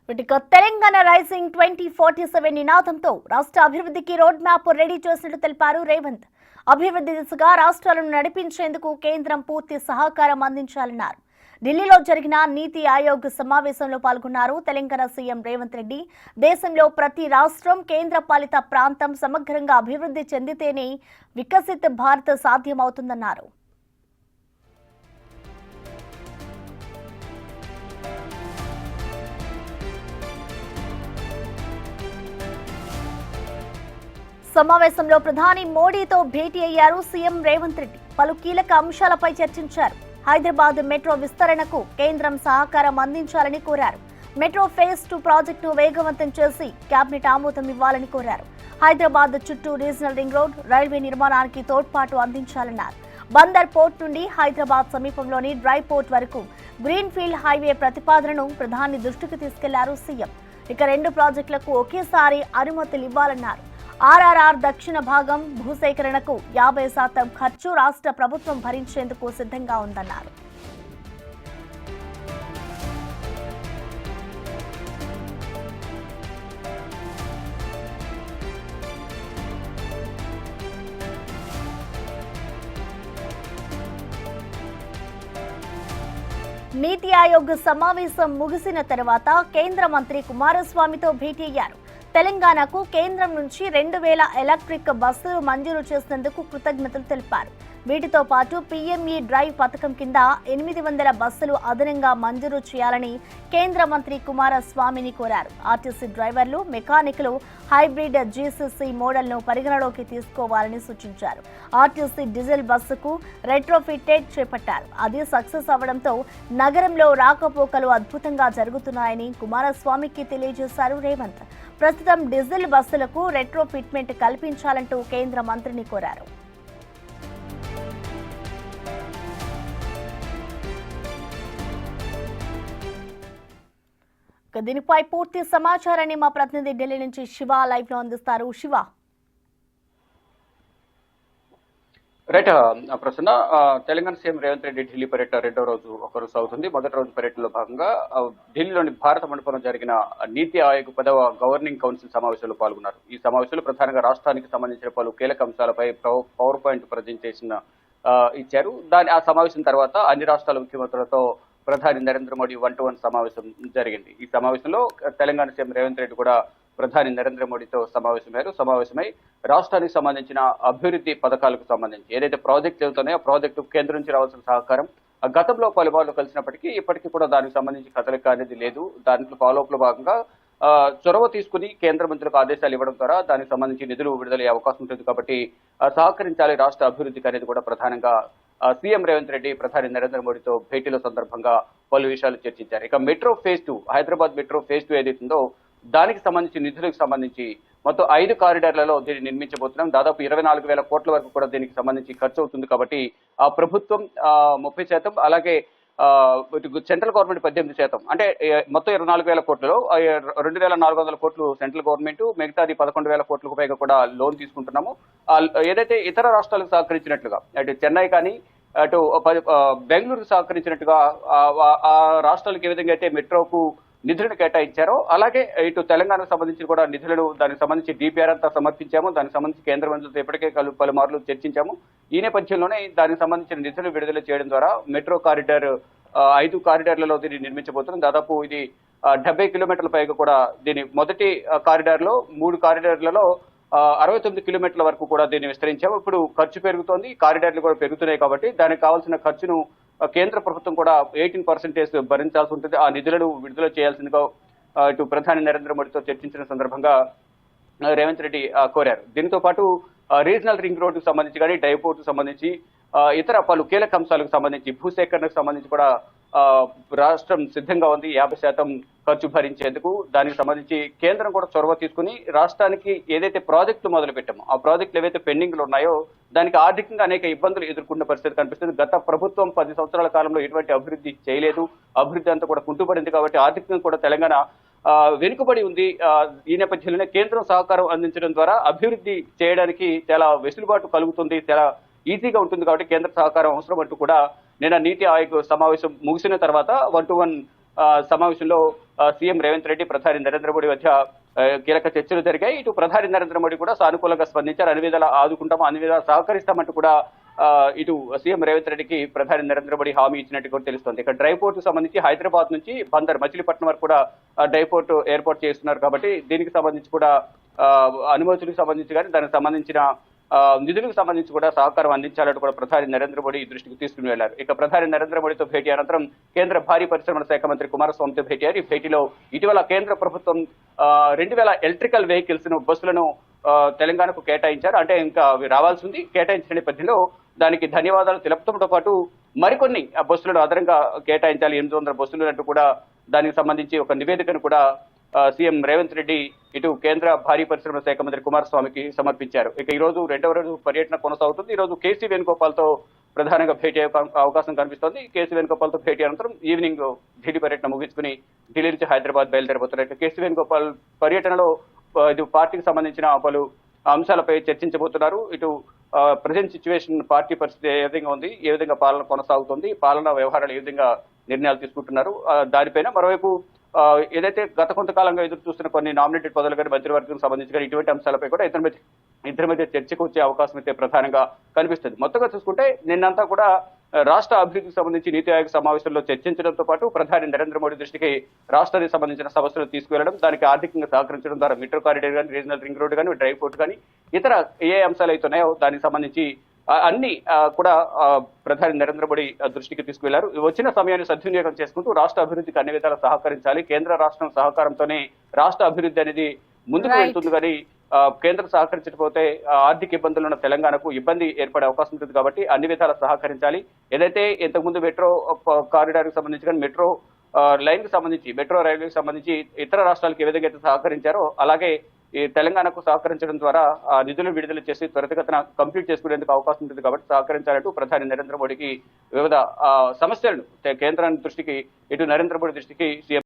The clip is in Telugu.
వీటికి తెలంగాణ రైజింగ్ 2047 నినాదంతో రాష్ట్ర అభివృద్ధికి రోడ్ మ్యాప్ రెడీ చేసినట్టు తెలిపారు రేవంత్. అభివృద్ధి దిశగా రాష్ట్రాలను నడిపించేందుకు కేంద్రం పూర్తి సహకారం అందించాలన్నారు. ఢిల్లీలో జరిగిన నీతి ఆయోగ్ సమావేశంలో పాల్గొన్నారు తెలంగాణ సీఎం రేవంత్ రెడ్డి. దేశంలో ప్రతి రాష్ట్రం, కేంద్ర పాలిత ప్రాంతం సమగ్రంగా అభివృద్ధి చెందితేనే వికసిత్ భారత్ సాధ్యమవుతుందన్నారు. సమావేశంలో ప్రధాని మోడీతో భేటీ అయ్యారు సీఎం రేవంత్ రెడ్డి. పలు కీలక అంశాలపై చర్చించారు. హైదరాబాద్ మెట్రో విస్తరణకు కేంద్రం సహకారం అందించాలని కోరారు. మెట్రో ఫేజ్ 2 ప్రాజెక్టును వేగవంతం చేసి కేబినెట్ ఆమోదం ఇవ్వాలని కోరారు. హైదరాబాద్ చుట్టూ రీజనల్ రింగ్ రోడ్, రైల్వే నిర్మాణానికి తోడ్పాటు అందించాలన్నారు. బందర్ పోర్ట్ నుండి హైదరాబాద్ సమీపంలోని డ్రై పోర్ట్ వరకు గ్రీన్ ఫీల్డ్ హైవే ప్రతిపాదనను ప్రధాని దృష్టికి తీసుకెళ్లారు సీఎం. ఇక 2 ప్రాజెక్టులకు ఒకేసారి అనుమతులు ఇవ్వాలన్నారు. ఆర్ఆర్ఆర్ దక్షిణ భాగం భూసేకరణకు 50% ఖర్చు రాష్ట్ర ప్రభుత్వం భరించేందుకు సిద్ధంగా ఉందన్నారు. నీతి ఆయోగ్ సమావేశం ముగిసిన తర్వాత కేంద్ర మంత్రి కుమారస్వామితో భేటీ అయ్యారు. తెలంగాణకు కేంద్రం నుంచి 2000 ఎలక్ట్రిక్ బస్సులు మంజూరు చేసినందుకు కృతజ్ఞతలు తెలిపారు. వీటితో పాటు పీఎంఈ డ్రైవ్ పథకం కింద 800 బస్సులు అదనంగా మంజూరు చేయాలని కేంద్ర మంత్రి కుమారస్వామిని కోరారు. ఆర్టీసీ డ్రైవర్లు, మెకానికులు హైబ్రిడ్ జీసీసీ మోడల్ను పరిగణలోకి తీసుకోవాలని సూచించారు. ఆర్టీసీ డీజిల్ బస్సుకు రెట్రోఫిటెడ్ చేపట్టారు. అది సక్సెస్ అవడంతో నగరంలో రాకపోకలు అద్భుతంగా జరుగుతున్నాయని కుమారస్వామికి తెలియజేశారు రేవంత్. ప్రస్తుతం డీజిల్ బస్సులకు రెట్రోఫిట్మెంట్ కల్పించాలంటూ కేంద్ర మంత్రిని కోరారు. దీనిపై పూర్తి సమాచారాన్ని మా ప్రతినిధి ఢిల్లీ నుంచి శివ లైవ్ లో అందిస్తారు. శివ, రైట్ ప్రసన్న, తెలంగాణ సీఎం రేవంత్ రెడ్డి ఢిల్లీ పర్యటన రెండో రోజు ఒకరోజు అవుతుంది. మొదటి రోజు పర్యటనలో భాగంగా ఢిల్లీలోని భారత మండపంలో జరిగిన నీతి ఆయోగ్ 10వ గవర్నింగ్ కౌన్సిల్ సమావేశంలో పాల్గొన్నారు. ఈ సమావేశంలో ప్రధానంగా రాష్ట్రానికి సంబంధించిన పలు కీలక అంశాలపై పవర్ పాయింట్ ప్రజెంటేషన్ ఇచ్చారు. ఆ సమావేశం తర్వాత అన్ని రాష్ట్రాల ముఖ్యమంత్రులతో ప్రధాని నరేంద్ర మోడీ 1-to-1 సమావేశం జరిగింది. ఈ సమావేశంలో తెలంగాణ సీఎం రేవంత్ రెడ్డి కూడా ప్రధాని నరేంద్ర మోడీతో సమావేశమై రాష్ట్రానికి సంబంధించిన అభివృద్ధి పథకాలకు సంబంధించి ఏదైతే ప్రాజెక్టులు అవుతున్నాయో ఆ ప్రాజెక్టు కేంద్రం నుంచి రావాల్సిన సహకారం గతంలో పలుమార్లు కలిసినప్పటికీ ఇప్పటికీ కూడా దానికి సంబంధించి కదలిక అనేది లేదు. దాంట్లో ఫాలోఅప్ లో భాగంగా చొరవ తీసుకుని కేంద్ర మంత్రులకు ఆదేశాలు ఇవ్వడం ద్వారా దానికి సంబంధించి నిధులు విడుదలయ్యే అవకాశం ఉంటుంది. కాబట్టి సహకరించాలి రాష్ట్ర అభివృద్ధికి అనేది కూడా ప్రధానంగా సీఎం రేవంత్ రెడ్డి ప్రధాని నరేంద్ర మోడీతో భేటీల సందర్భంగా పలు విషయాలు చర్చించారు. ఇక metro phase 2, Hyderabad metro phase 2 ఏదైతుందో దానికి సంబంధించి నిధులకు సంబంధించి మొత్తం 5 కారిడార్లలో దీన్ని నిర్మించబోతున్నాం. దాదాపు 24,000 కోట్ల వరకు కూడా దీనికి సంబంధించి ఖర్చు అవుతుంది. కాబట్టి ఆ ప్రభుత్వం 30%, అలాగే సెంట్రల్ గవర్నమెంట్ 18%, అంటే మొత్తం 24,000 కోట్లలో 2,400 కోట్లు సెంట్రల్ గవర్నమెంట్, మిగతాది 11,000 కోట్లకు పైగా కూడా లోన్ తీసుకుంటున్నాము. ఏదైతే ఇతర రాష్ట్రాలకు సహకరించినట్లుగా అటు చెన్నై కానీ అటు బెంగళూరుకు సహకరించినట్టుగా ఆ రాష్ట్రాలకు ఏ విధంగా అయితే మెట్రోకు నిధులను కేటాయించారో అలాగే ఇటు తెలంగాణకు సంబంధించి కూడా నిధులను దానికి సంబంధించి డిపిఆర్ అంతా సమర్పించాము. దానికి సంబంధించి కేంద్ర మంత్రులతో ఇప్పటికే పలుమార్లు చర్చించాము. ఈ నేపథ్యంలోనే దానికి సంబంధించిన నిధులు విడుదల చేయడం ద్వారా మెట్రో కారిడార్ 5 కారిడార్లలో దీన్ని నిర్మించబోతున్నాం. దాదాపు ఇది 70 కిలోమీటర్ల పైగా కూడా దీని మొదటి కారిడార్లో 3 కారిడార్లలో 69 కిలోమీటర్ల వరకు కూడా దీన్ని విస్తరించాము. ఇప్పుడు ఖర్చు పెరుగుతోంది, కారిడార్లు కూడా పెరుగుతున్నాయి. కాబట్టి దానికి కావాల్సిన ఖర్చును కేంద్ర ప్రభుత్వం కూడా 18% భరించాల్సి ఉంటుంది. ఆ నిధులను విడుదల చేయాల్సిందిగా ఇటు ప్రధాని నరేంద్ర మోడీతో చర్చించిన సందర్భంగా రేవంత్ రెడ్డి కోరారు. దీంతో పాటు రీజనల్ రింగ్ రోడ్డుకు సంబంధించి కానీ డైపోర్టుకు సంబంధించి ఇతర పలు కీలక అంశాలకు సంబంధించి భూసేకరణకు సంబంధించి కూడా రాష్ట్రం సిద్ధంగా ఉంది 50% ఖర్చు భరించేందుకు. దానికి సంబంధించి కేంద్రం కూడా చొరవ తీసుకుని రాష్ట్రానికి ఏదైతే ప్రాజెక్టులు మొదలు పెట్టామో ఆ ప్రాజెక్టులు ఏవైతే పెండింగ్లు ఉన్నాయో దానికి ఆర్థికంగా అనేక ఇబ్బందులు ఎదుర్కొన్న పరిస్థితి కనిపిస్తుంది. గత ప్రభుత్వం 10 సంవత్సరాల కాలంలో ఎటువంటి అభివృద్ధి చేయలేదు. అభివృద్ధి అంతా కూడా కుంటుపడింది. కాబట్టి ఆర్థికంగా కూడా తెలంగాణ వెనుకబడి ఉంది. ఈ నేపథ్యంలోనే కేంద్రం సహకారం అందించడం ద్వారా అభివృద్ధి చేయడానికి చాలా వెసులుబాటు కలుగుతుంది, చాలా ఈజీగా ఉంటుంది. కాబట్టి కేంద్ర సహకారం అవసరం అంటూ కూడా నిన్న నీతి ఆయోగ్ సమావేశం ముగిసిన తర్వాత 1-to-1 సమావేశంలో సీఎం రేవంత్ రెడ్డి ప్రధాని నరేంద్ర మోడీ మధ్య కీలక చర్చలు జరిగాయి. ఇటు ప్రధాని నరేంద్ర మోడీ కూడా సానుకూలంగా స్పందించారు. అన్ని విధాలా ఆదుకుంటాం, అన్ని విధాలా సహకరిస్తామంటూ కూడా ఇటు సీఎం రేవంత్ రెడ్డికి ప్రధాని నరేంద్ర మోడీ హామీ ఇచ్చినట్టు కూడా తెలుస్తోంది. ఇక డ్రై పోర్ట్ సంబంధించి హైదరాబాద్ నుంచి బందర్ మచిలీపట్నం వరకు కూడా డ్రై పోర్ట్ ఏర్పాటు చేస్తున్నారు కాబట్టి దీనికి సంబంధించి కూడా అనుమతులకు సంబంధించి కానీ దానికి సంబంధించిన నిధులకు సంబంధించి కూడా సహకారం అందించాలంటూ కూడా ప్రధాని నరేంద్ర మోడీ దృష్టికి తీసుకుని వెళ్లారు. ఇక ప్రధాని నరేంద్ర మోడీతో భేటీ అనంతరం కేంద్ర భారీ పరిశ్రమల శాఖ మంత్రి కుమారస్వామితో భేటీ అయ్యారు. ఈ భేటీలో ఇటీవల కేంద్ర ప్రభుత్వం 2000 ఎలక్ట్రికల్ వెహికల్స్ బస్సులను తెలంగాణకు కేటాయించారు. అంటే ఇంకా అవి రావాల్సి ఉంది. కేటాయించిన నేపథ్యంలో దానికి ధన్యవాదాలు తెలుపుతంతో పాటు మరికొన్ని బస్సులను అదనంగా కేటాయించాలి, 800 బస్సులు అంటూ కూడా దానికి సంబంధించి ఒక నివేదికను కూడా సీఎం రేవంత్ రెడ్డి ఇటు కేంద్ర భారీ పరిశ్రమల శాఖ మంత్రి కుమారస్వామికి సమర్పించారు. ఇక ఈ రోజు రెండవ రోజు పర్యటన కొనసాగుతుంది. ఈ రోజు కేసీ వేణుగోపాల్ తో ప్రధానంగా భేటీ అయ్యే అవకాశం కనిపిస్తోంది. కేసీ వేణుగోపాల్ తో భేటీ అనంతరం ఈవినింగ్ ఢిల్లీ పర్యటన ముగించుకుని ఢిల్లీ నుంచి హైదరాబాద్ బయలుదేరబోతున్నారు. కేసీ వేణుగోపాల్ పర్యటనలో ఇది పార్టీకి సంబంధించిన పలు అంశాలపై చర్చించబోతున్నారు. ఇటు ప్రజెంట్ సిచ్యువేషన్, పార్టీ పరిస్థితి ఏ విధంగా ఉంది, ఏ విధంగా పాలన కొనసాగుతుంది, పాలనా వ్యవహారాలు ఏ విధంగా నిర్ణయాలు తీసుకుంటున్నారు, దానిపైన మరోవైపు ఏదైతే గత కొంతకాలంగా ఎదురు చూస్తున్న కొన్ని నామినేటెడ్ పదవులు కానీ మంత్రివర్గం సంబంధించి కానీ ఇటువంటి అంశాలపై కూడా ఇద్దరి మధ్య చర్చకు వచ్చే అవకాశం అయితే ప్రధానంగా కనిపిస్తుంది. మొత్తంగా చూసుకుంటే నిన్నంతా కూడా రాష్ట్ర అభివృద్ధికి సంబంధించి నీతి ఆయోగ్ సమావేశంలో చర్చించడంతో పాటు ప్రధాని నరేంద్ర మోడీ దృష్టికి రాష్ట్రానికి సంబంధించిన సమస్యలు తీసుకువెళ్లడం, దానికి ఆర్థికంగా సహకరించడం ద్వారా మెట్రో కారిడార్ కానీ, రీజనల్ రింగ్ రోడ్ కానీ, డ్రై పోర్ట్ కానీ ఇతర ఏ అంశాలు అవుతున్నాయో దానికి సంబంధించి అన్ని కూడా ప్రధాని నరేంద్ర మోడీ దృష్టికి తీసుకువెళ్లారు. వచ్చిన సమయాన్ని సద్వినియోగం చేసుకుంటూ రాష్ట్ర అభివృద్ధికి అన్ని విధాలా సహకరించాలి, కేంద్ర రాష్ట్రం సహకారంతోనే రాష్ట్ర అభివృద్ధి అనేది ముందుకు వెళ్తుంది కానీ కేంద్రం సహకరించకపోతే ఆర్థిక ఇబ్బందులు ఉన్న తెలంగాణకు ఇబ్బంది ఏర్పడే అవకాశం ఉంటుంది కాబట్టి అన్ని విధాలా సహకరించాలి. ఏదైతే ఇంతకుముందు మెట్రో కారిడార్ కి సంబంధించి కానీ, మెట్రో లైన్ కి సంబంధించి, మెట్రో రైల్వేకి సంబంధించి ఇతర రాష్ట్రాలకు ఏ విధంగా అయితే సహకరించారో అలాగే ఈ తెలంగాణకు సహకరించడం ద్వారా నిధులు విడుదల చేసి త్వరితగతిన కంప్లీట్ చేసుకునేందుకు అవకాశం ఉంటుంది కాబట్టి సహకరించాలంటూ ప్రధాని నరేంద్ర మోడీకి వివిధ సమస్యలను కేంద్రాన్ని దృష్టికి, ఇటు నరేంద్ర మోడీ దృష్టికి సీఎం